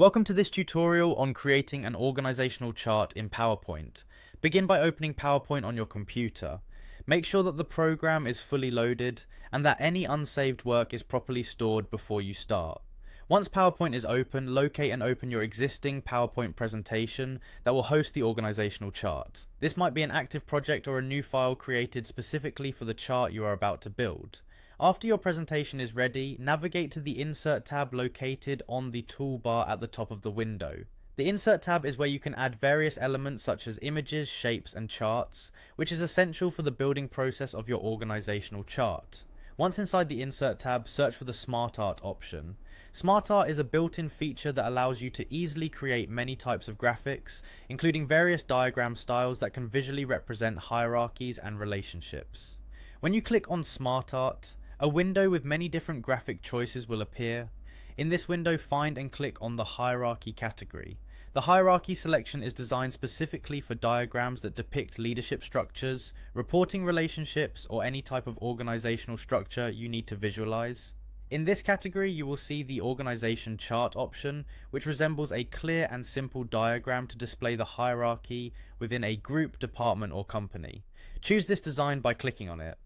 Welcome to this tutorial on creating an organizational chart in PowerPoint. Begin by opening PowerPoint on your computer. Make sure that the program is fully loaded and that any unsaved work is properly stored before you start. Once PowerPoint is open, locate and open your existing PowerPoint presentation that will host the organizational chart. This might be an active project or a new file created specifically for the chart you are about to build. After your presentation is ready, navigate to the Insert tab located on the toolbar at the top of the window. The Insert tab is where you can add various elements such as images, shapes, and charts, which is essential for the building process of your organizational chart. Once inside the Insert tab, search for the Smart Art option. Smart Art is a built-in feature that allows you to easily create many types of graphics, including various diagram styles that can visually represent hierarchies and relationships. When you click on Smart Art, a window with many different graphic choices will appear. In this window, find and click on the Hierarchy category. The Hierarchy selection is designed specifically for diagrams that depict leadership structures, reporting relationships, or any type of organizational structure you need to visualize. In this category, you will see the Organization Chart option, which resembles a clear and simple diagram to display the hierarchy within a group, department, or company. Choose this design by clicking on it.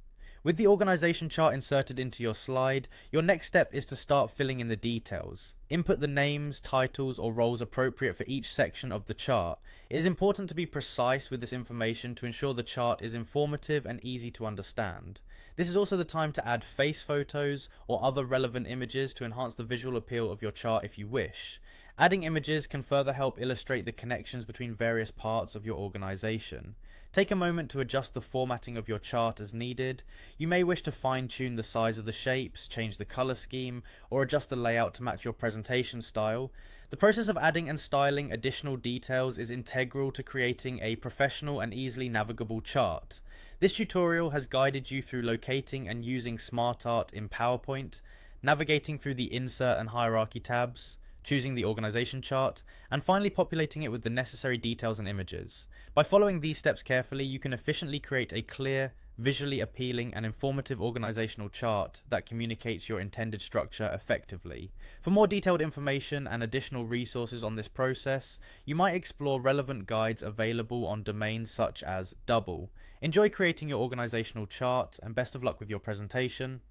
With the organization chart inserted into your slide, your next step is to start filling in the details. Input the names, titles, or roles appropriate for each section of the chart. It is important to be precise with this information to ensure the chart is informative and easy to understand. This is also the time to add face photos or other relevant images to enhance the visual appeal of your chart if you wish. Adding images can further help illustrate the connections between various parts of your organization. Take a moment to adjust the formatting of your chart as needed. You may wish to fine-tune the size of the shapes, change the color scheme, or adjust the layout to match your presentation style. The process of adding and styling additional details is integral to creating a professional and easily navigable chart. This tutorial has guided you through locating and using Smart Art in PowerPoint, navigating through the Insert and Hierarchy tabs, choosing the organization chart, and finally populating it with the necessary details and images. By following these steps carefully, you can efficiently create a clear, visually appealing, and informative organizational chart that communicates your intended structure effectively. For more detailed information and additional resources on this process, you might explore relevant guides available on domains such as Double. Enjoy creating your organizational chart, and best of luck with your presentation.